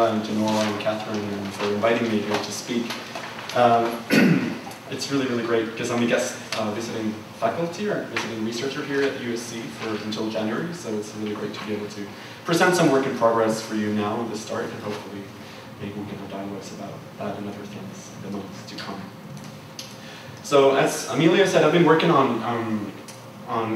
and to Nora and Catherine and for inviting me here to speak. It's really, really great because I'm a guest visiting faculty or visiting researcher here at USC until January, so it's really great to be able to present some work in progress for you now at the start, and hopefully maybe we can have dialogues about that and other things in the months to come. So as Amelia said, I've been working on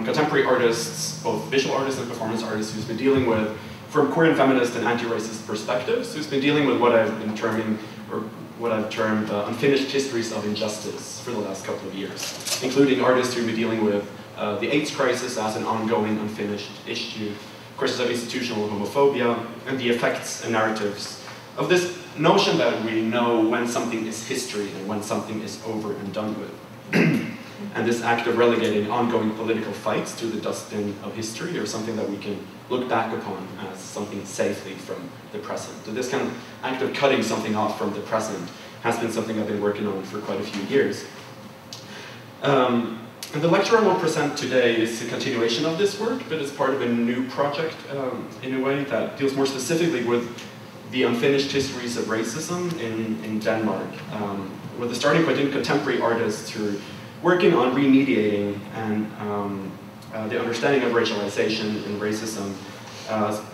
contemporary artists, both visual artists and performance artists, who's been dealing with, from queer and feminist and anti-racist perspectives, who's been dealing with what I've been terming, or what I've termed unfinished histories of injustice for the last couple of years, including artists who've been dealing with the AIDS crisis as an ongoing unfinished issue, questions of institutional homophobia, and the effects and narratives of this notion that we know when something is history and when something is over and done with. And this act of relegating ongoing political fights to the dustbin of history, or something that we can look back upon as something safely from the present. So this kind of act of cutting something off from the present has been something I've been working on for quite a few years. And the lecture I will present today is a continuation of this work, but it's part of a new project in a way that deals more specifically with the unfinished histories of racism in Denmark, with the starting point in contemporary artists who are working on remediating and the understanding of racialization and racism,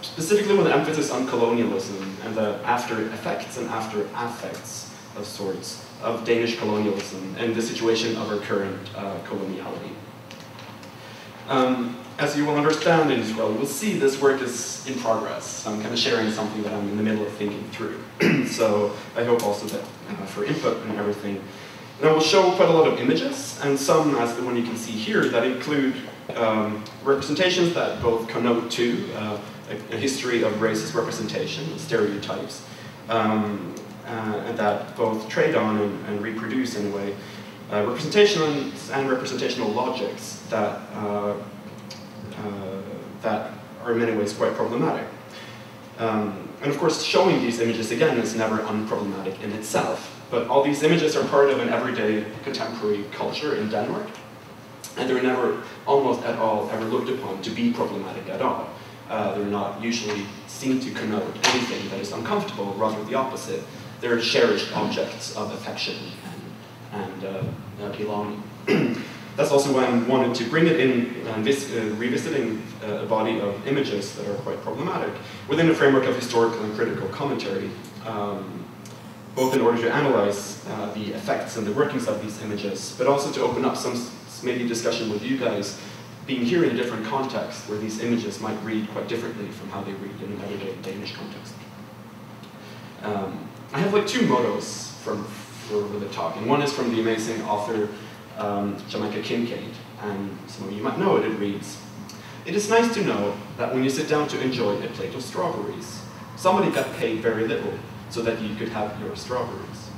specifically with an emphasis on colonialism and the after effects and after affects of sorts of Danish colonialism and the situation of our current coloniality. As you will understand and as well, you will see this work is in progress. I'm kind of sharing something that I'm in the middle of thinking through. So I hope also that for input and everything. And I will show quite a lot of images, and some, as the one you can see here, that include representations that both connote to a history of racist representation, stereotypes, and that both trade on and reproduce, in a way, representations and representational logics that that are in many ways quite problematic. And of course, showing these images, again, is never unproblematic in itself. But all these images are part of an everyday contemporary culture in Denmark, and they're never, almost at all, ever looked upon to be problematic at all. They're not usually seen to connote anything that is uncomfortable, rather the opposite. They're cherished objects of affection and belonging. That's also why I wanted to bring it in, revisiting a body of images that are quite problematic within a framework of historical and critical commentary, both in order to analyze the effects and the workings of these images, but also to open up some maybe discussion with you guys, being here in a different context, where these images might read quite differently from how they read in an everyday Danish context. I have like two mottos for the talk, and one is from the amazing author Jamaica Kincaid, and some of you might know it. It reads, "It is nice to know that when you sit down to enjoy a plate of strawberries, somebody got paid very little so that you could have your strawberries.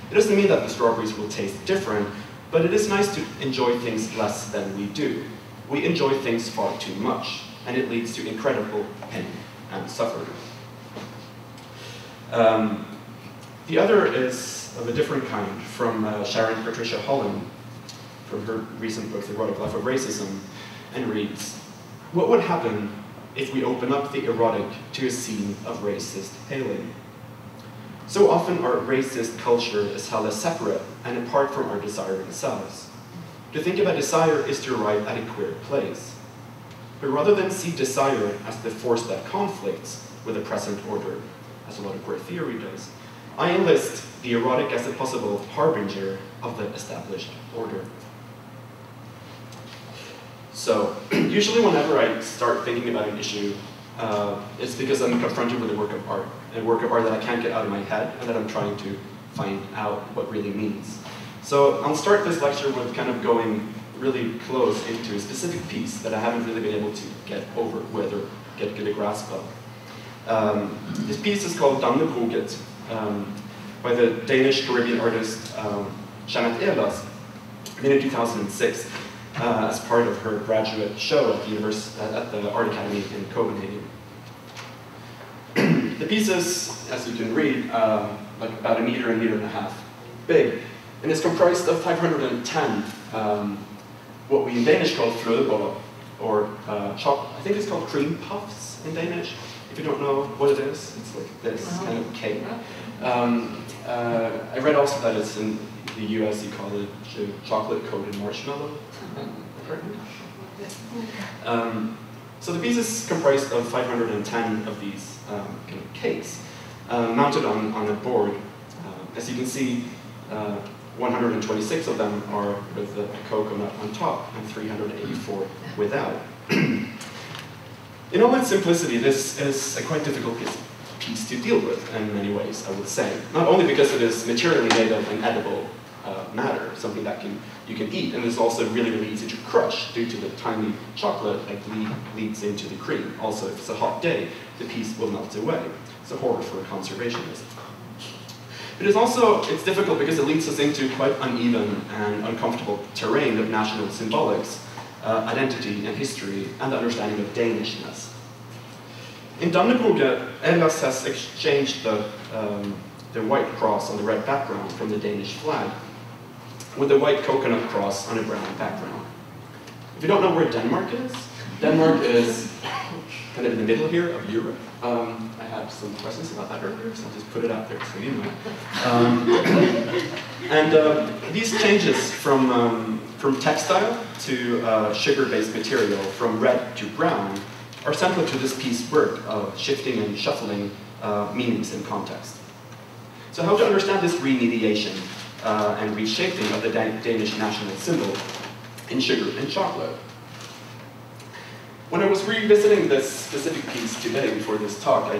It doesn't mean that the strawberries will taste different, but it is nice to enjoy things less than we do. We enjoy things far too much, and it leads to incredible pain and suffering." The other is of a different kind, from Sharon Patricia Holland, from her recent book, The Erotic Life of Racism, and reads, "What would happen if we open up the erotic to a scene of racist hailing? So often our racist culture is held as separate and apart from our desiring selves. To think about desire is to arrive at a queer place. But rather than see desire as the force that conflicts with the present order, as a lot of queer theory does, I enlist the erotic as a possible harbinger of the established order." So, usually whenever I start thinking about an issue, it's because I'm confronted with a work of art that I can't get out of my head, and that I'm trying to find out what really means. So I'll start this lecture with kind of going really close into a specific piece that I haven't really been able to get over with or get a grasp of. This piece is called Danbolt, by the Danish Caribbean artist Jeanette Ehlers, made in 2006 as part of her graduate show at the Art Academy in Copenhagen. The piece is, as you can read, like about a meter and a half big, and it's comprised of 510 what we in Danish call flødeboller, or I think it's called cream puffs in Danish, If you don't know what it is, it's like this kind of cake. I read also that it's in the US, you call it chocolate-coated marshmallow. So the piece is comprised of 510 of these kind of cakes, mounted on a board. As you can see, 126 of them are with the coconut on top, and 384 without. In all its simplicity, this is a quite difficult piece to deal with in many ways, I would say. Not only because it is materially made of an edible matter, something that you can eat, and it's also really, really easy to crush due to the tiny chocolate that leads into the cream. Also, if it's a hot day, the piece will melt away. It's a horror for a conservationist. It's difficult because it leads us into quite uneven and uncomfortable terrain of national symbolics, identity and history, and the understanding of Danishness. In Danbolt, Ellas has exchanged the white cross on the red background from the Danish flag with the white coconut cross on a brown background. If you don't know where Denmark is kind of in the middle here of Europe. I had some questions about that earlier, so I'll just put it out there so you know. These changes from textile to sugar-based material, from red to brown, are central to this piece's work of shifting and shuffling meanings and context. So how to understand this remediation and reshaping of the Danish national symbol in sugar and chocolate? When I was revisiting this specific piece today before this talk,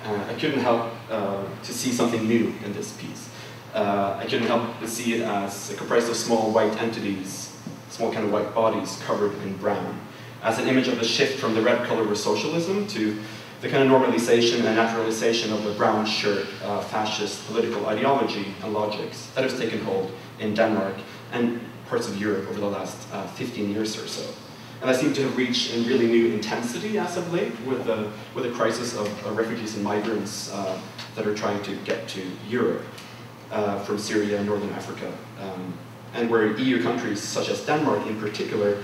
I couldn't help to see something new in this piece. I couldn't help but see it as comprised of small white entities, small kind of white bodies covered in brown, as an image of the shift from the red color of socialism to the kind of normalization and naturalization of the brown shirt fascist political ideology and logics that has taken hold in Denmark and parts of Europe over the last 15 years or so. And that seemed to have reached a really new intensity as of late with the crisis of refugees and migrants that are trying to get to Europe from Syria and Northern Africa. And where EU countries, such as Denmark in particular,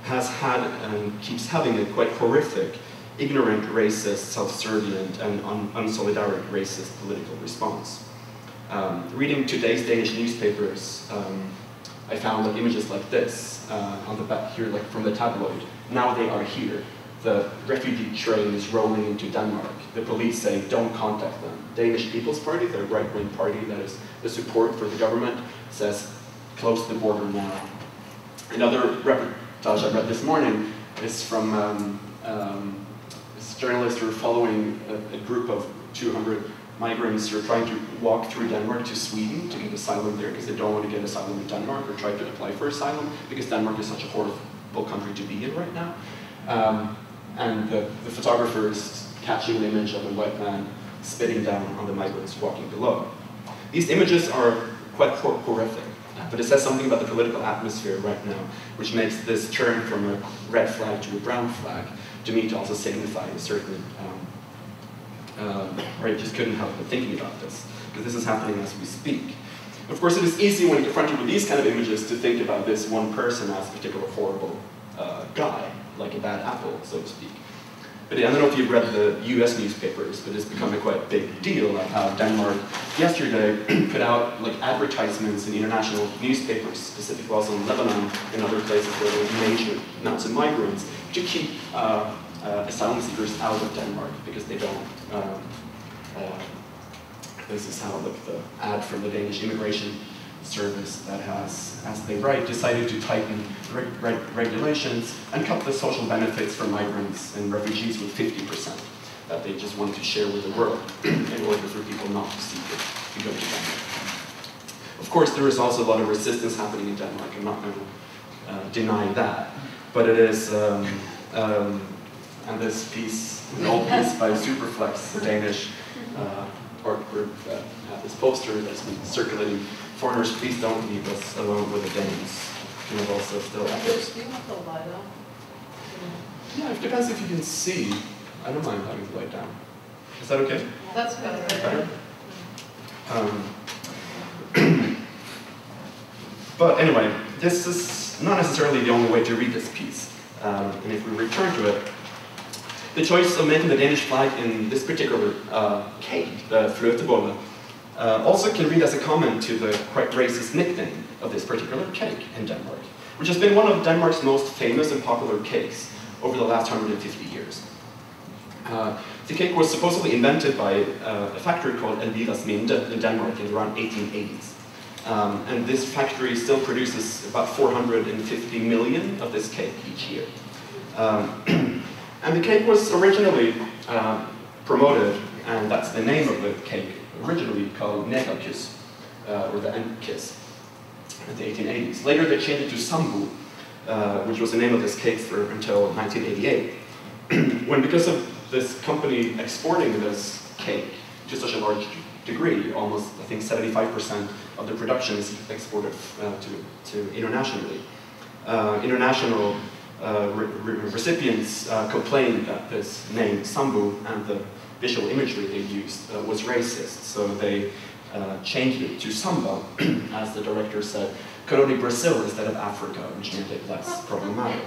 has had and keeps having a quite horrific, ignorant, racist, self-servient, and unsolidaric racist political response. Reading today's Danish newspapers, I found images like this on the back here, like from the tabloid. Now they are here. The refugee train is rolling into Denmark. The police say, don't contact them. Danish People's Party, the right-wing party that is the support for the government, says, close the border now. Another reportage I read this morning is from this journalists who are following a group of 200 migrants who are trying to walk through Denmark to Sweden to get asylum there because they don't want to get asylum in Denmark or try to apply for asylum because Denmark is such a horrible country to be in right now. And the photographer is catching an image of a white man spitting down on the migrants walking below. These images are quite horrific, but it says something about the political atmosphere right now, which makes this turn from a red flag to a brown flag, to me, to also signify a certain, or I just couldn't help but thinking about this, because this is happening as we speak. Of course, it is easy when confronted with these kind of images to think about this one person as a particular horrible guy, like a bad apple, so to speak. But I don't know if you've read the US newspapers, but it's become a quite big deal, like how Denmark yesterday put out advertisements in international newspapers, specifically also in Lebanon and other places where there are major amounts of migrants, to keep asylum seekers out of Denmark because they don't. This is how the ad from the Danish Immigration Service that has, as they write, decided to tighten regulations and cut the social benefits for migrants and refugees with 50%, that they just want to share with the world in order for people not to seek it, to go to Denmark. Of course, there is also a lot of resistance happening in Denmark. I'm not going to deny that, but it is, and this piece, an old piece by Superflex, a Danish art group that had this poster that's been circulating. Foreigners, please don't leave us alone with the Danes. And it also still echoes. Do you want the light on? Yeah, it depends if you can see. I don't mind having the light down. Is that okay? That's better. But anyway, this is not necessarily the only way to read this piece. And if we return to it, The choice of making the Danish flag in this particular cake, the fløtebolle, also can read as a comment to the quite racist nickname of this particular cake in Denmark, which has been one of Denmark's most famous and popular cakes over the last 150 years. The cake was supposedly invented by a factory called Elviras Minde in Denmark in around 1880s. And this factory still produces about 450 million of this cake each year. And the cake was originally promoted, and that's the name of the cake, originally called Negerkiss, or the end kiss, in the 1880s. Later they changed it to Sambu, which was the name of this cake until 1988. When, because of this company exporting this cake to such a large degree, almost, I think, 75% of the production is exported to internationally. International recipients complained that this name, Sambu, and the visual imagery they used was racist, so they changed it to Samba, as the director said, could only Brazil instead of Africa, which made it less problematic.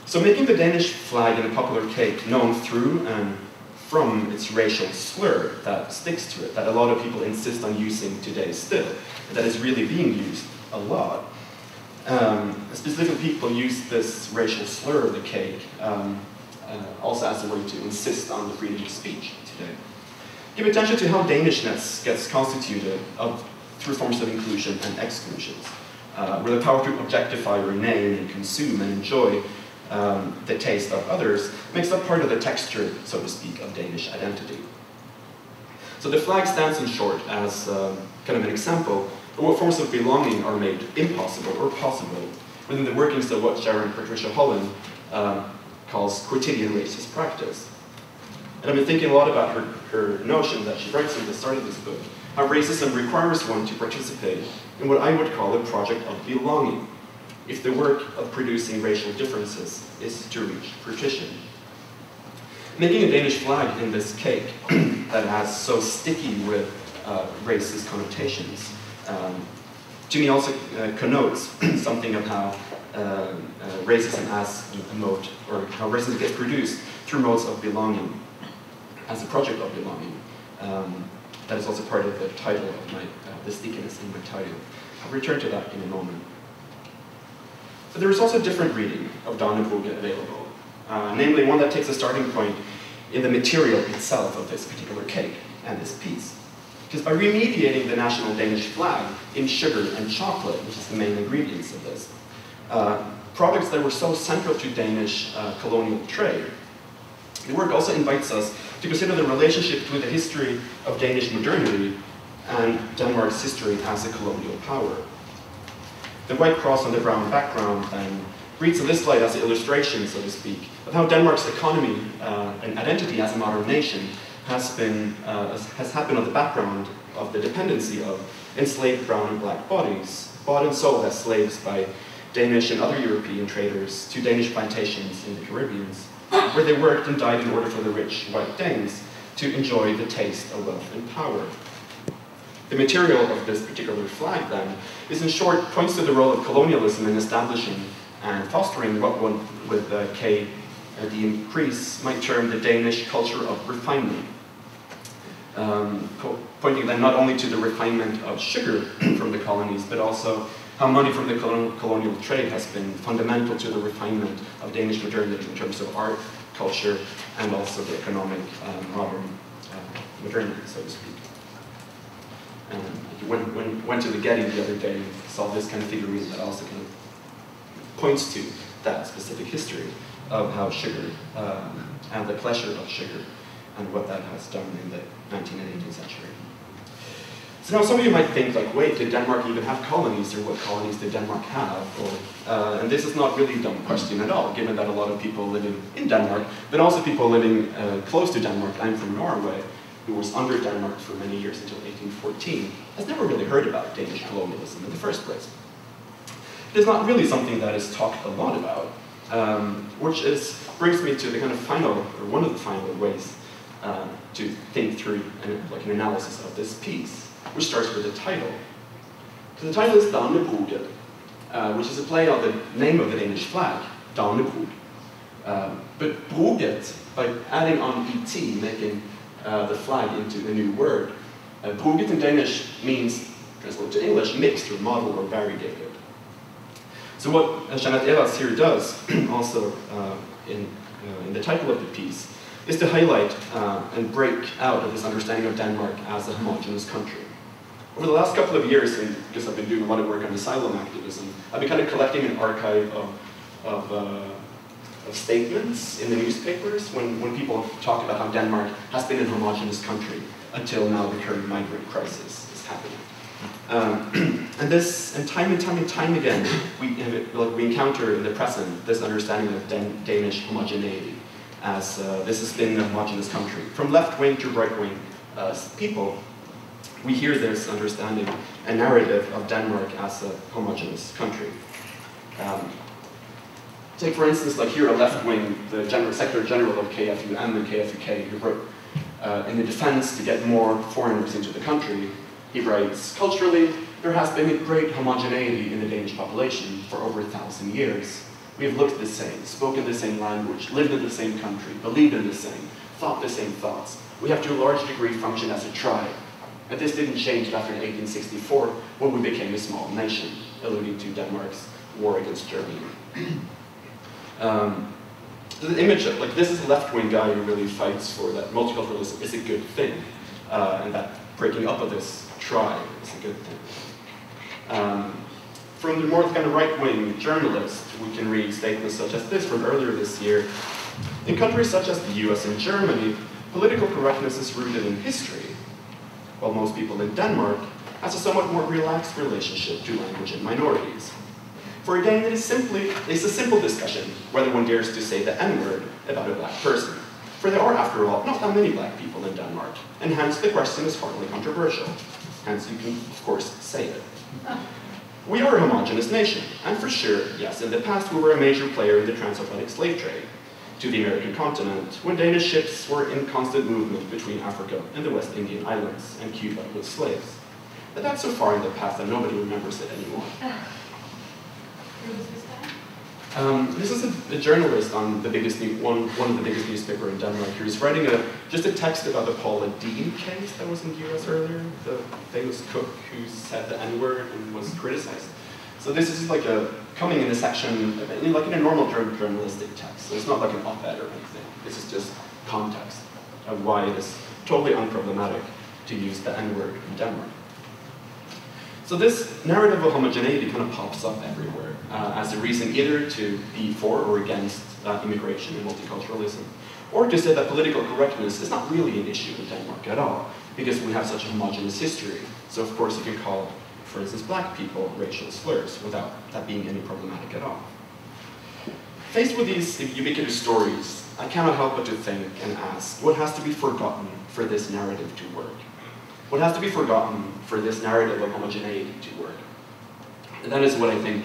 So making the Danish flag in a popular cake known through and from its racial slur that sticks to it, that a lot of people insist on using today still, that is really being used a lot. Specific people use this racial slur of the cake also as a way to insist on the freedom of speech today. Give attention to how Danishness gets constituted through forms of inclusion and exclusions, where the power to objectify or name and consume and enjoy the taste of others makes up part of the texture, so to speak, of Danish identity. So the flag stands in short as kind of an example of what forms of belonging are made impossible or possible within the workings of what Sharon Patricia Holland calls quotidian racist practice. And I've been thinking a lot about her notion that she writes at the start of this book, how racism requires one to participate in what I would call a project of belonging, if the work of producing racial differences is to reach fruition. Making a Danish flag in this cake that has so sticky with racist connotations, to me also connotes something of how racism as a mode, or how racism gets produced through modes of belonging, as a project of belonging. That is also part of the title of the stickiness in my title. I'll return to that in a moment. But there is also a different reading of Danbolt available, namely one that takes a starting point in the material itself of this particular cake and this piece. Because by remediating the national Danish flag in sugar and chocolate, which is the main ingredients of this, products that were so central to Danish colonial trade, the work also invites us to consider the relationship between the history of Danish modernity and Denmark's history as a colonial power. The white cross on the brown background then reads in this light as an illustration, so to speak, of how Denmark's economy and identity as a modern nation has happened on the background of the dependency of enslaved brown and black bodies, bought and sold as slaves by Danish and other European traders to Danish plantations in the Caribbean, where they worked and died in order for the rich white Danes to enjoy the taste of wealth and power. The material of this particular flag, then, is in short, points to the role of colonialism in establishing and fostering what one with the increase might term the Danish culture of refinement. Pointing then not only to the refinement of sugar from the colonies, but also how money from the colonial trade has been fundamental to the refinement of Danish modernity in terms of art, culture, and also the economic modern modernity, so to speak. Went to the Getty the other day and saw this kind of figurine that also kind of points to that specific history of how sugar and the pleasure of sugar and what that has done in the 19th and 18th century. So now some of you might think, like, wait, did Denmark even have colonies, or what colonies did Denmark have? And this is not really a dumb question at all, given that a lot of people living in Denmark, but also people living close to Denmark. I'm from Norway, who was under Denmark for many years until 1814, has never really heard about Danish colonialism in the first place. It is not really something that is talked a lot about, which brings me to the kind of final, or one of the final ways to think through an analysis of this piece, which starts with the title. So the title is Danbolt, which is a play on the name of the Danish flag, Danbolt. But broget, by adding on et, making the flag into a new word, broget in Danish means, translated to English, mixed or model or variegated. So what Jeanette Evas here does, also in the title of the piece, is to highlight and break out of this understanding of Denmark as a homogeneous country. Over the last couple of years, and because I've been doing a lot of work on asylum activism, I've been kind of collecting an archive of statements in the newspapers when people talk about how Denmark has been a homogeneous country until now the current migrant crisis is happening. And time again, we encounter in the present this understanding of Danish homogeneity as this has been a homogeneous country. From left-wing to right-wing people, we hear this understanding and narrative of Denmark as a homogeneous country. Take, for instance, like here, a left-wing, the Secretary General of KFUM and KFUK, who wrote, in the defense to get more foreigners into the country, he writes, culturally, there has been a great homogeneity in the Danish population for over 1,000 years. We have looked the same, spoken the same language, lived in the same country, believed in the same, thought the same thoughts. We have to a large degree functioned as a tribe. And this didn't change after 1864, when we became a small nation, alluding to Denmark's war against Germany. The image of, like, this is a left-wing guy who really fights for that multiculturalism is a good thing, and that breaking up of this tribe is a good thing. From the more kind of right-wing journalist, we can read statements such as this from earlier this year. In countries such as the US and Germany, political correctness is rooted in history, while most people in Denmark has a somewhat more relaxed relationship to language and minorities. For a Dane, it is a simple discussion whether one dares to say the N-word about a black person. For there are, after all, not that many black people in Denmark, and hence the question is hardly controversial. Hence you can, of course, say it. We are a homogeneous nation, and for sure, yes, in the past we were a major player in the transatlantic slave trade to the American continent, when Danish ships were in constant movement between Africa and the West Indian Islands and Cuba with slaves. But that's so far in the past that nobody remembers it anymore. This is a journalist on the biggest one of the biggest newspapers in Denmark who's writing just a text about the Paula Deen case that was in the US earlier, the famous cook who said the N-word and was criticized. So this is like coming in a section, like in a normal journalistic text. So it's not like an op-ed or anything. This is just context of why it is totally unproblematic to use the N-word in Denmark. So this narrative of homogeneity kind of pops up everywhere as a reason either to be for or against immigration and multiculturalism, or to say that political correctness is not really an issue in Denmark at all, because we have such a homogeneous history. So of course you can call, for instance, black people racial slurs without that being any problematic at all. Faced with these ubiquitous stories, I cannot help but to think and ask, what has to be forgotten for this narrative to work? What has to be forgotten for this narrative of homogeneity to work? And that is what I think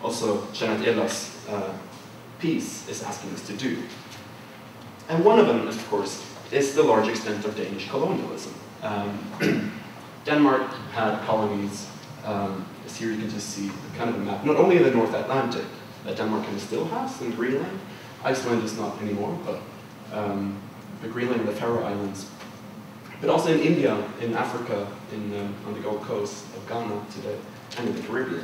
also Jeanette Evas' piece is asking us to do. And one of them, of course, is the large extent of Danish colonialism. Denmark had colonies, as here you can just see kind of a map, not only in the North Atlantic, that Denmark kind of still has, in Greenland. Iceland is not anymore, but Greenland and the Faroe Islands. But also in India, in Africa, on the Gold Coast of Ghana today, and in the Caribbean.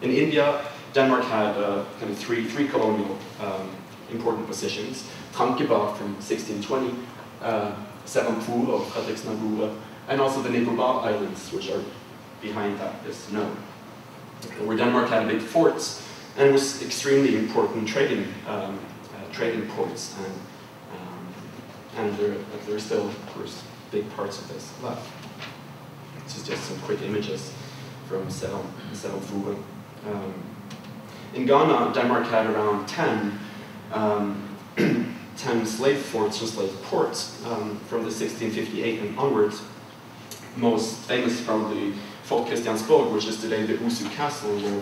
In India, Denmark had kind of three colonial important positions. Tranquebar from 1620, Sevampur of Frederiksnabure, and also the Nicobar Islands, which are behind this node, where Denmark had big forts, and it was extremely important trading ports, and there are still, of course, big parts of this left. This is just some quick images from Sevampur. In Ghana, Denmark had around 10 slave forts or slave ports from the 1658 and onwards. Most famous is probably Fort Christiansborg, which is today the Usu Castle, where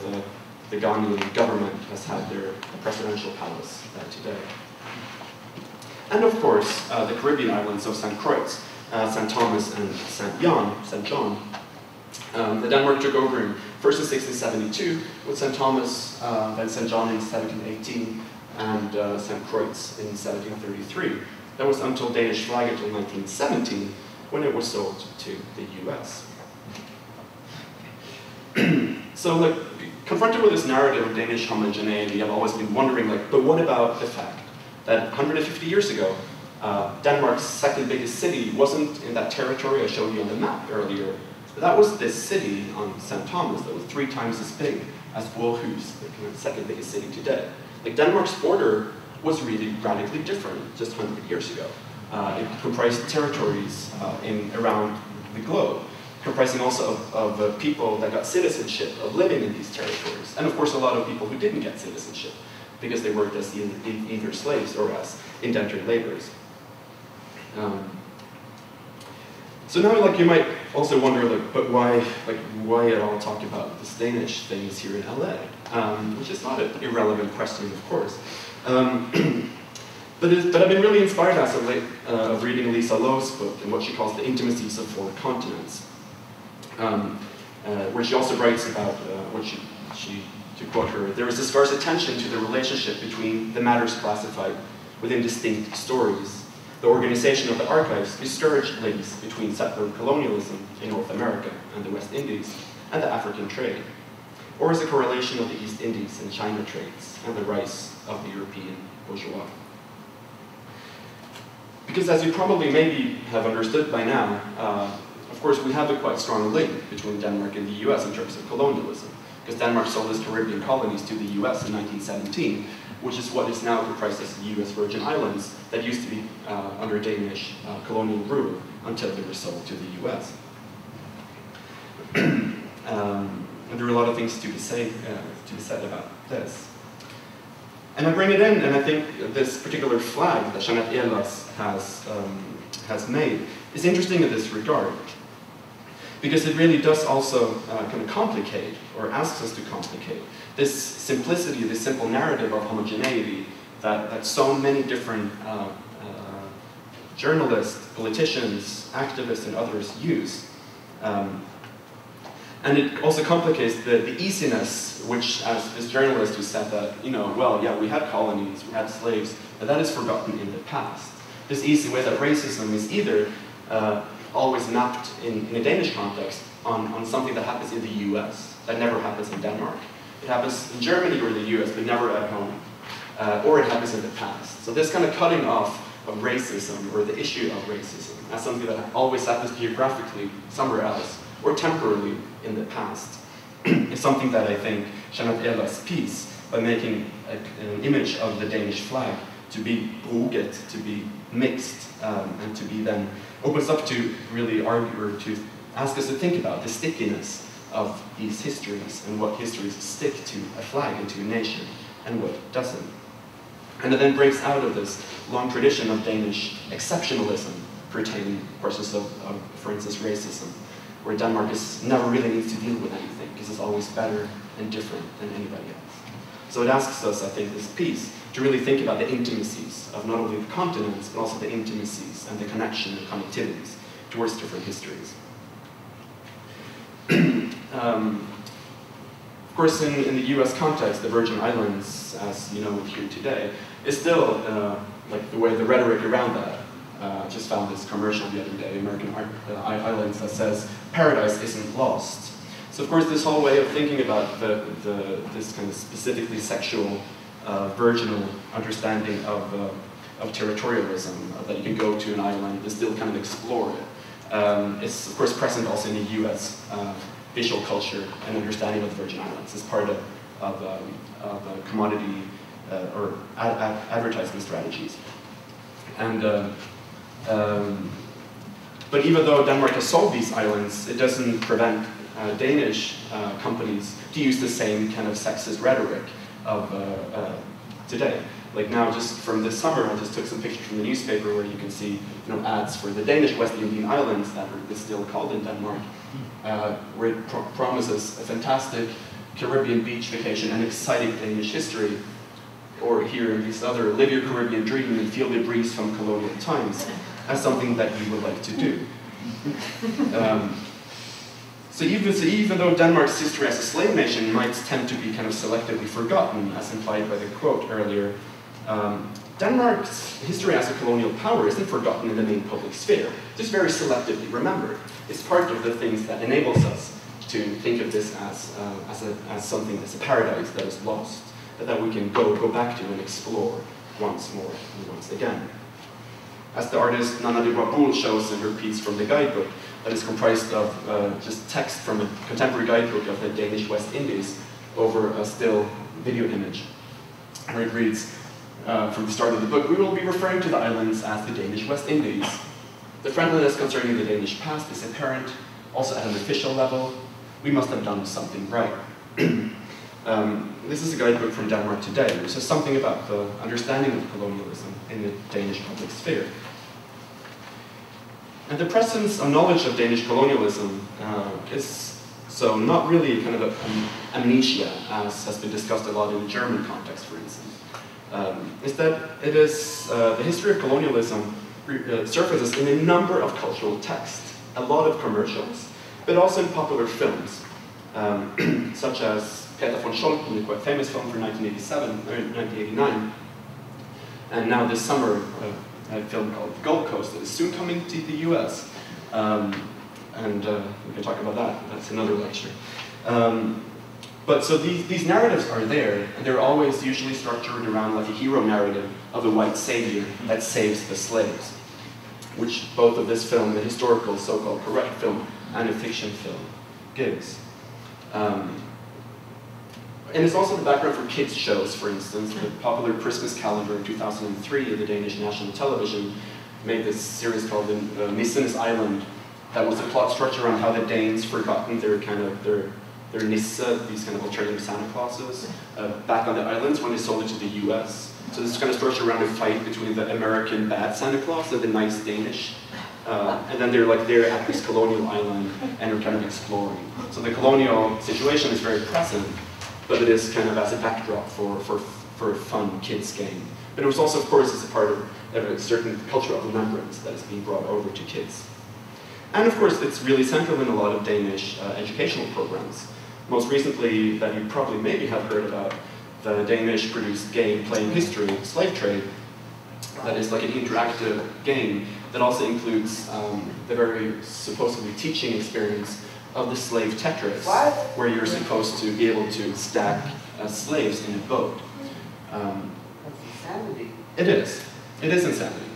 the Ghanaian government has had their presidential palace today. And of course, the Caribbean islands of St. Croix, St. Thomas, and St. John, the Denmark took over in First in 1672 with St. Thomas, then St. John in 1718, and St. Kreutz in 1733. That was until Danish flag until 1917, when it was sold to the US. So, like, confronted with this narrative of Danish homogeneity, I've always been wondering, like, but what about the fact that 150 years ago, Denmark's second biggest city wasn't in that territory I showed you on the map earlier. That was this city on St. Thomas that was 3 times as big as Aarhus, the second biggest city today. Like, Denmark's border was really radically different just 100 years ago. It comprised territories around the globe, comprising also of people that got citizenship of living in these territories, and of course a lot of people who didn't get citizenship because they worked as either slaves or as indentured laborers. So now, like, you might also wonder, like, but why at all talk about this Danish things here in LA? Which is not an irrelevant question, of course. But I've been really inspired as of late of reading Lisa Lowe's book and what she calls the intimacies of 4 continents, where she also writes about what to quote her, there is a scarce attention to the relationship between the matters classified within distinct stories, the organization of the archives, discouraged links between settler colonialism in North America and the West Indies, and the African trade, or as a correlation of the East Indies and China trades and the rise of the European bourgeois. Because as you probably maybe have understood by now, of course we have a quite strong link between Denmark and the US in terms of colonialism, because Denmark sold its Caribbean colonies to the US in 1917, which is what is now comprised as the US Virgin Islands that used to be under Danish colonial rule until they were sold to the US. And there are a lot of things to be said about this. And I bring it in, and I think this particular flag that Jeanette Ehlers has made is interesting in this regard, because it really does also kind of complicate, or asks us to complicate, this simplicity, this simple narrative of homogeneity that so many different journalists, politicians, activists, and others use. And it also complicates the easiness, which, as this journalist who said that, you know, well, yeah, we had colonies, we had slaves, but that is forgotten in the past. This easy way that racism is either always mapped in a Danish context on something that happens in the US, that never happens in Denmark. It happens in Germany or the US, but never at home. Or it happens in the past. So this kind of cutting off of racism, or the issue of racism, as something that always happens geographically somewhere else, or temporarily in the past, is something that I think Jeanette Ehlers' piece, by making an image of the Danish flag to be bruget, to be mixed, and to be then opens up to really argue, or to ask us to think about the stickiness of these histories, and what histories stick to a flag and to a nation, and what doesn't. And it then breaks out of this long tradition of Danish exceptionalism pertaining questions of, for instance, racism, where Denmark never really needs to deal with anything, because it's always better and different than anybody else. So it asks us, I think, this piece, to really think about the intimacies of not only the continents, but also the intimacies and the connection and connectivities towards different histories. Of course, in the US context, the Virgin Islands, as you know here today, is still like the way the rhetoric around that. Just found this commercial the other day, American Islands, that says, paradise isn't lost. So of course this whole way of thinking about this kind of specifically sexual, virginal understanding of territorialism, that you can go to an island and still kind of explore it, is of course present also in the US visual culture and understanding of the Virgin Islands as part of commodity or advertising strategies. And but even though Denmark has sold these islands, it doesn't prevent Danish companies to use the same kind of sexist rhetoric of today. Like now, just from this summer, I just took some pictures from the newspaper where you can see, you know, ads for the Danish West Indian Islands that are still called in Denmark, where it promises a fantastic Caribbean beach vacation and exciting Danish history. Or here in this other, live your Caribbean dream and feel the breeze from colonial times, as something that you would like to do. So even though Denmark's history as a slave nation might tend to be kind of selectively forgotten, as implied by the quote earlier, Denmark's history as a colonial power isn't forgotten in the main public sphere, just very selectively remembered. It's part of the things that enables us to think of this as something that's a paradise that is lost, that we can go back to and explore once more and once again. As the artist Nana de Boisboul shows in her piece from the guidebook, that is comprised of just text from a contemporary guidebook of the Danish West Indies over a still video image. Where it reads, from the start of the book, we will be referring to the islands as the Danish West Indies. The friendliness concerning the Danish past is apparent, also at an official level. We must have done something right. This is a guidebook from Denmark today, which says something about the understanding of colonialism in the Danish public sphere. And the presence of knowledge of Danish colonialism is so not really kind of an amnesia, as has been discussed a lot in the German context, for instance. Instead, it is the history of colonialism surfaces in a number of cultural texts, a lot of commercials, but also in popular films, such as Peter von Scholten, the quite famous film from 1989, and now this summer, a film called Gold Coast that is soon coming to the US, and we can talk about that. That's another lecture. But so these narratives are there, and they're always usually structured around like a hero narrative of a white savior that saves the slaves, which both of this film, the historical so-called correct film, and a fiction film gives. And it's also the background for kids' shows, for instance. The popular Christmas calendar in 2003 of the Danish national television made this series called Nisse's Island, that was a plot structure around how the Danes forgotten their Nisse, these kind of alternative Santa Clauses, back on the islands when they sold it to the US. So this is kind of structured around a fight between the American bad Santa Claus and the nice Danish. And then they're at this colonial island and they're kind of exploring. So the colonial situation is very present, but it is kind of as a backdrop for a fun kids game. But it was also, of course, as a part of a certain cultural remembrance that is being brought over to kids. And of course, it's really central in a lot of Danish educational programs. Most recently, that you probably maybe have heard about, the Danish-produced game Playing History, Slave Trade, that is like an interactive game that also includes the very supposedly teaching experience of the slave Tetris, where you're supposed to be able to stack slaves in a boat. That's insanity. It is. It is insanity.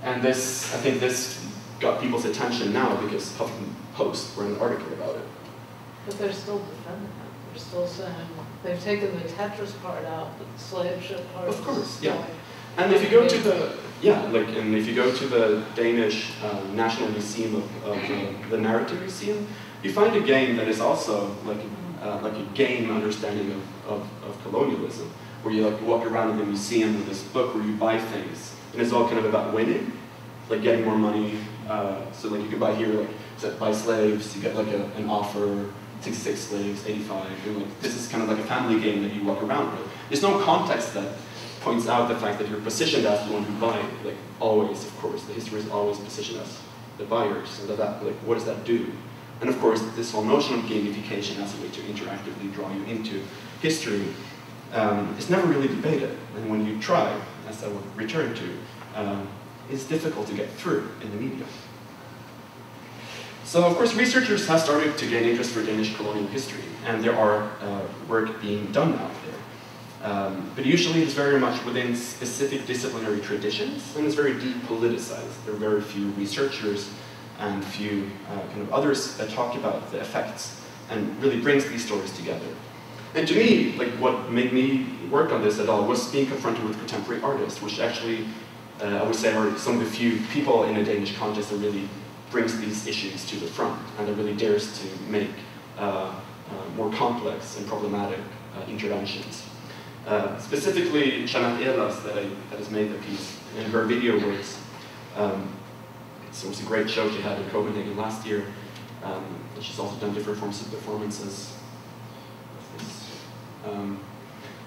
And this, I think this got people's attention now because Huffington Post wrote an article about it. But they're still defending it. They're still saying they've taken the Tetris part out, but the slave ship part. Of course, yeah. And if you go to the and if you go to the Danish National Museum of the Narrative Museum, you find a game that is also like a game understanding of colonialism, where you like walk around in the museum with this book where you buy things, and it's all kind of about winning, like getting more money. So like you can buy here, like buy slaves, you get like an offer, 66 slaves, 85. And like this is kind of like a family game that you walk around with. There's no context that points out the fact that you're positioned as the one who buy, like always, of course, the history is always positioned as the buyers, and that like, what does that do? And of course, this whole notion of gamification as a way to interactively draw you into history is never really debated. And when you try, as I will return to, it's difficult to get through in the media. So of course, researchers have started to gain interest for Danish colonial history, and there are work being done out there. But usually it's very much within specific disciplinary traditions, and it's very depoliticized. There are very few researchers and few kind of others that talk about the effects and really brings these stories together. And to me, like what made me work on this at all was being confronted with contemporary artists, which actually, I would say, are some of the few people in a Danish context that really brings these issues to the front and that really dares to make more complex and problematic interventions. Specifically, Jeanette Elas, that has made the piece, in her video works. So it was a great show she had in Copenhagen last year. And she's also done different forms of performances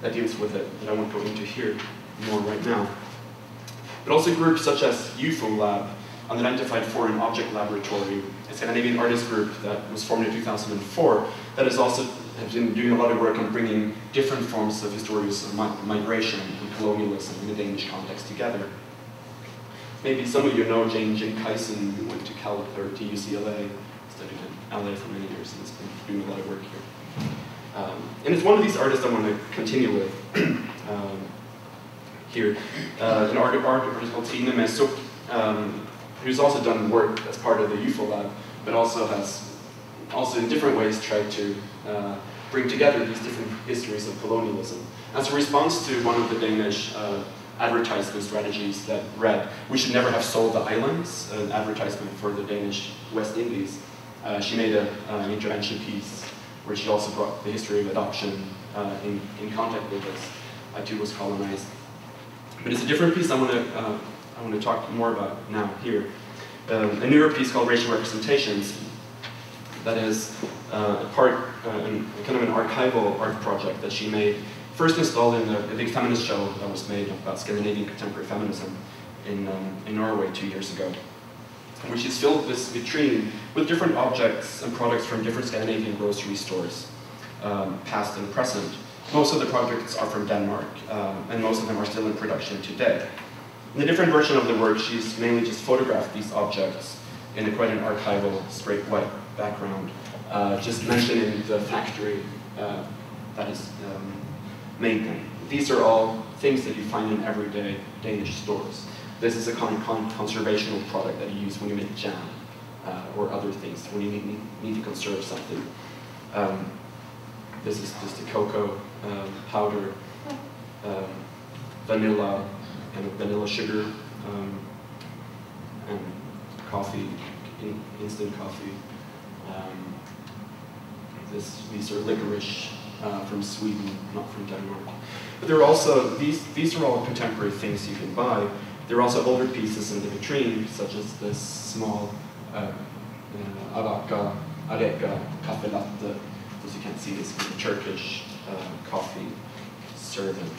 that deals with it, that I won't go into here more right now. But also groups such as UFO Lab unidentified foreign object laboratory, a Scandinavian artist group that was formed in 2004 that has also been doing a lot of work on bringing different forms of histories of migration and colonialism in the Danish context together. Maybe some of you know Jane Kyson, who went to to UCLA, studied in LA for many years, and has been doing a lot of work here. And it's one of these artists I want to continue with here. An artist called Trine Mesuk, who's also done work as part of the UFO lab, but also has in different ways tried to bring together these different histories of colonialism. As a response to one of the Danish advertisement strategies that read, "We should never have sold the islands," an advertisement for the Danish West Indies, she made an intervention piece where she also brought the history of adoption in contact with this. I too was colonized. But it's a different piece I want to talk more about now here. A newer piece called Racial Representations that is kind of an archival art project that she made, first installed in a big feminist show that was made about Scandinavian contemporary feminism in Norway 2 years ago, where she's filled this vitrine with different objects and products from different Scandinavian grocery stores, past and present. Most of the projects are from Denmark, and most of them are still in production today. In the different version of the work, she's mainly just photographed these objects in quite an archival, straight white background, just mentioning the factory that is made them. These are all things that you find in everyday Danish stores. This is a conservational product that you use when you make jam or other things, when you need to conserve something. This is just a cocoa powder, vanilla, and vanilla sugar, and coffee, instant coffee. These are licorice from Sweden, not from Denmark. But there are also, these are all contemporary things you can buy. There are also older pieces in the vitrine, such as this small areka cafe latte. As you can't see, this is a Turkish coffee servant.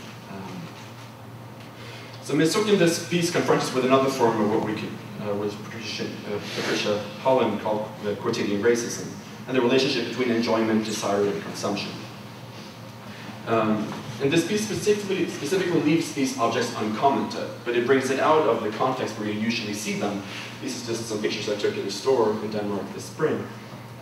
So Mesuk in this piece confronts us with another form of what we could, was Patricia Holland called the quotidian racism, and the relationship between enjoyment, desire, and consumption. And this piece specifically leaves these objects uncommented, but it brings it out of the context where you usually see them. These are just some pictures I took in a store in Denmark this spring,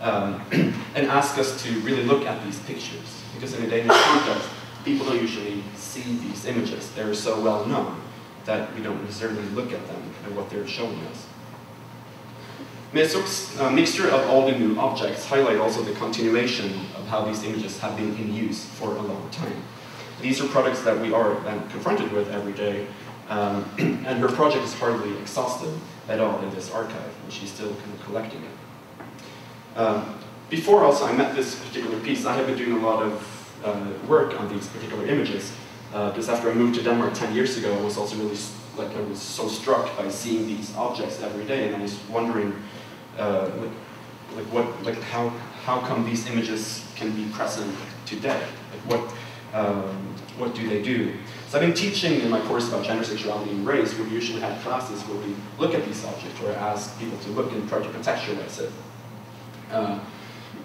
and ask us to really look at these pictures, because in a Danish context, people don't usually see these images. They're so well known that we don't necessarily look at them and what they're showing us. Mesuk's mixture of old and new objects highlight also the continuation of how these images have been in use for a long time. These are products that we are confronted with every day, and her project is hardly exhausted at all in this archive, and she's still kind of collecting it. Before also I met this particular piece, I have been doing a lot of work on these particular images. Just after I moved to Denmark 10 years ago, I was also really, I was so struck by seeing these objects every day, and I was wondering, how come these images can be present today? What do they do? So I've been teaching in my course about gender, sexuality, and race. We usually have classes where we look at these objects or ask people to look and try to contextualize it.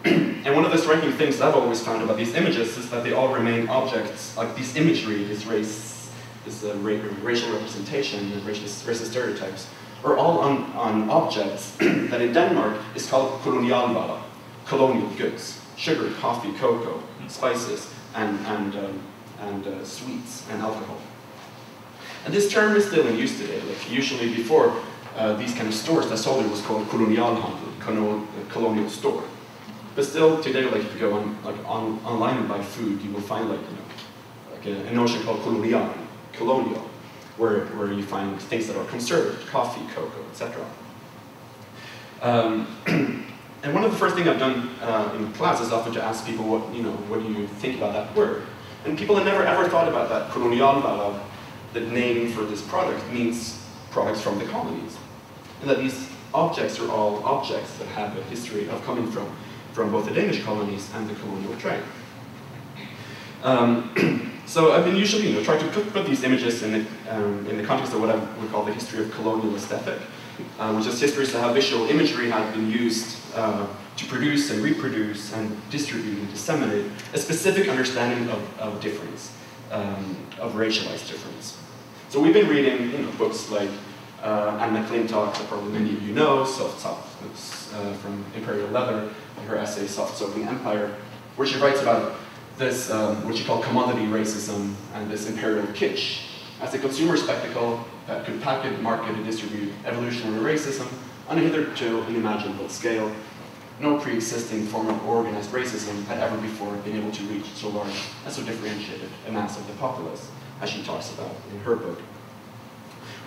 And one of the striking things I've always found about these images is that they all remain objects, like this imagery, this racial representation, and racist stereotypes, are all on objects that in Denmark is called kolonialvarer, colonial goods, sugar, coffee, cocoa, spices, and sweets and alcohol. And this term is still in use today. Like usually before these kind of stores that sold it was called kolonialhandel, colonial store. But still today, like if you go online and buy food, you will find a notion called colonial, where you find things that are conserved, coffee, cocoa, etc. And one of the first things I've done in class is often to ask people, what do you think about that word? And people have never ever thought about that. Kolonialvarer, the name for this product, means products from the colonies. And that these objects are all objects that have a history of coming from both the Danish colonies and the colonial trade. So I've been usually trying to put these images in the context of what I would call the history of colonial aesthetic. which is histories of how visual imagery had been used to produce and reproduce and distribute and disseminate a specific understanding of difference, of racialized difference. So we've been reading books like Anne McClintock, that probably many of you know, from Imperial Leather, her essay Soft Soaking Empire, where she writes about this, what she called commodity racism and this imperial kitsch as a consumer spectacle that could package, market, and distribute evolutionary racism on a hitherto unimaginable scale. No pre-existing form of organized racism had ever before been able to reach so large and so differentiated a mass of the populace, as she talks about in her book.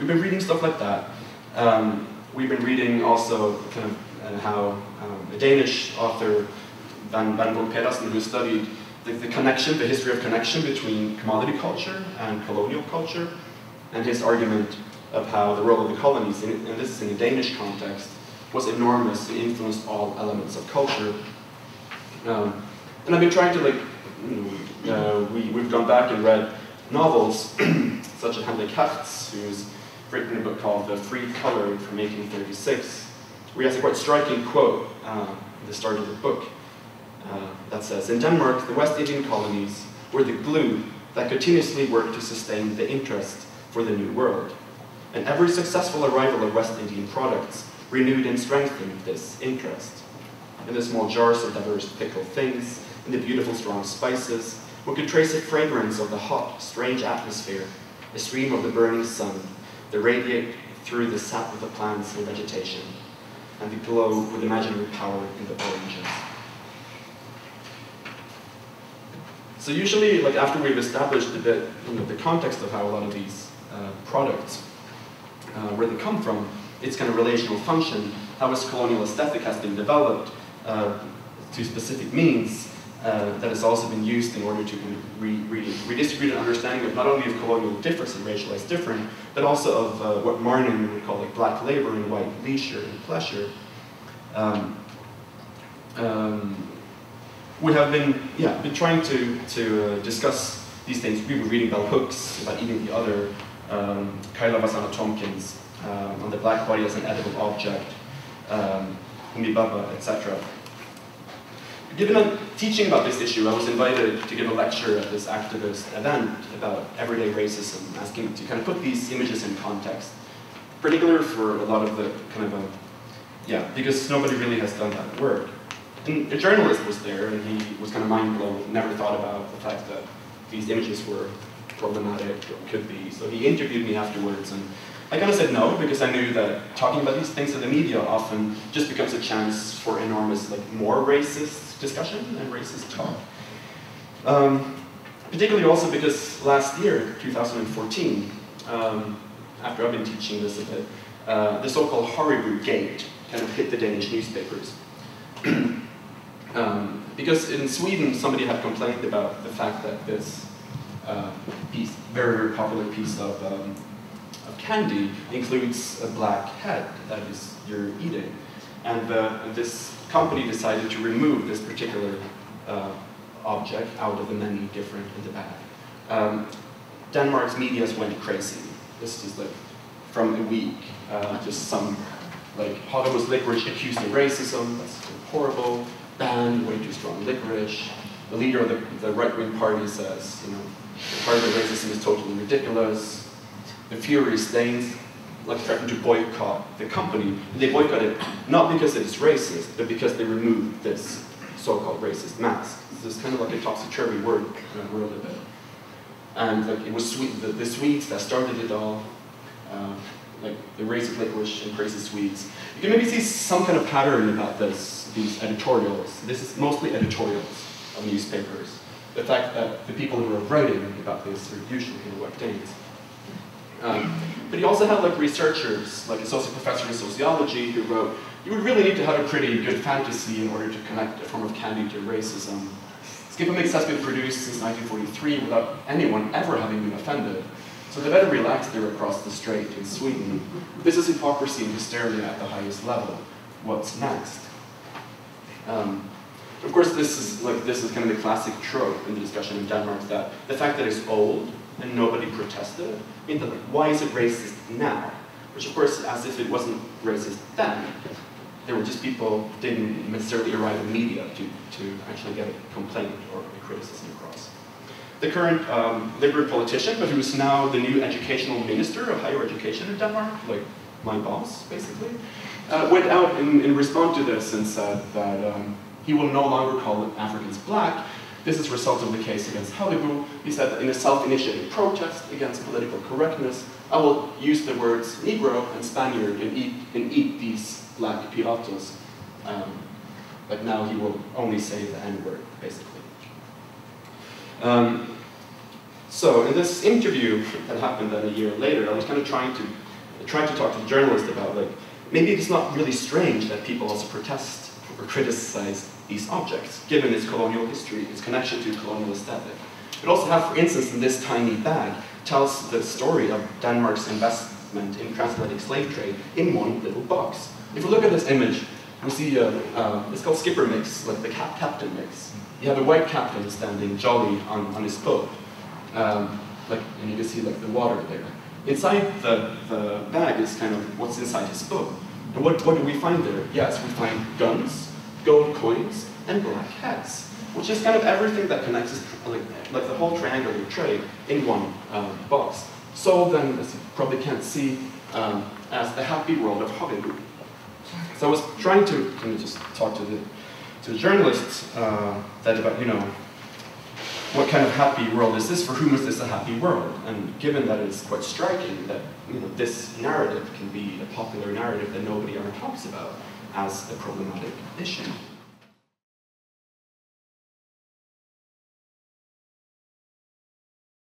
We've been reading stuff like that. We've been reading also kind of how a Danish author, Danbolt, who studied the connection, the history of connection between commodity culture and colonial culture, and his argument of how the role of the colonies, and this is in a Danish context, was enormous and influenced all elements of culture. And I've been trying to, we've gone back and read novels such as Henrik Heft's, who's written a book called The Free Color from 1836, where he has a quite striking quote at the start of the book that says, "In Denmark, the West Indian colonies were the glue that continuously worked to sustain the interest for the New World. And every successful arrival of West Indian products renewed and strengthened this interest. In the small jars of diverse pickled things, in the beautiful strong spices, one could trace a fragrance of the hot, strange atmosphere, a stream of the burning sun, that radiate through the sap of the plants and vegetation, and the glow with imaginary power in the oranges." So usually, after we've established a bit, the context of how a lot of these products, where they come from, its kind of relational function, how its colonial aesthetic has been developed to specific means that has also been used in order to redistribute an understanding of not only of colonial difference and racialized difference, but also of what Marnin would call black labor and white leisure and pleasure. We have been trying to discuss these things. We were reading bell hooks about eating the other, Kyla Vasana Tompkins on the black body as an edible object, Umibaba, etc. Given a teaching about this issue, I was invited to give a lecture at this activist event about everyday racism, asking to kind of put these images in context, particularly for a lot of the kind of, because nobody really has done that work. And a journalist was there, and he was kind of mind blown, never thought about the fact that these images were problematic or could be. So he interviewed me afterwards, and I kind of said no, because I knew that talking about these things to the media often just becomes a chance for enormous, more racist discussion and racist talk. Particularly also because last year, 2014, after I've been teaching this a bit, the so-called Haribo Gate kind of hit the Danish newspapers. Because in Sweden, somebody had complained about the fact that this very, very popular piece of candy includes a black head that you're eating. And this company decided to remove this particular object out of the many different in the bag. Denmark's medias went crazy. This is from a week, just some Hollywood's licorice accused of racism, that's horrible, banned way too strong licorice. The leader of the right-wing party says, part of the racism is totally ridiculous. The furious Danes threatened to boycott the company. They boycott it not because it is racist, but because they removed this so-called racist mask. This is kind of like a topsy-turvy world a bit. And it was the Swedes that started it all. The racist licorice and crazy Swedes. You can maybe see some kind of pattern about these editorials. This is mostly editorials of newspapers. The fact that the people who are writing about this are usually white Danes. But you also have researchers, like associate professor in sociology, who wrote, you would really need to have a pretty good fantasy in order to connect a form of candy to racism. Skip-a-mix has been produced since 1943 without anyone ever having been offended. So they better relax there across the strait in Sweden. This is hypocrisy and hysteria at the highest level. What's next? Of course, this is kind of the classic trope in the discussion in Denmark, that the fact that it's old and nobody protested means that why is it racist now? which of course, as if it wasn't racist then, there were just people who didn't necessarily arrive in media to actually get a complaint or a criticism across. The current Liberal politician, but who is now the new educational minister of higher education in Denmark, like my boss, basically, went out in response to this and said that he will no longer call Africans black. This is a result of the case against Halibu. He said that in a self-initiated protest against political correctness, I will use the words Negro and Spaniard and eat these black piratas. But now he will only say the N-word, basically. So in this interview that happened then a year later, I was kind of trying to talk to the journalist about, like, maybe it's not really strange that people also protest or criticize these objects, given its colonial history, its connection to colonial aesthetic. It also have, for instance, in this tiny bag, tells the story of Denmark's investment in transatlantic slave trade in one little box. If you look at this image, we see, it's called skipper mix, like the captain mix. You have a white captain standing jolly on his boat, and you can see like the water there. Inside the bag is kind of what's inside his boat. And what do we find there? Yes, we find guns, gold coins, and black hats, which is kind of everything that connects, like the whole triangular trade in one box. So then, as you probably can't see, as the happy world of Hollywood. So I was trying to just talk to the journalists that about, you know, what kind of happy world is this? For whom is this a happy world? And given that it's quite striking that, you know, this narrative can be a popular narrative that nobody ever talks about as a problematic issue.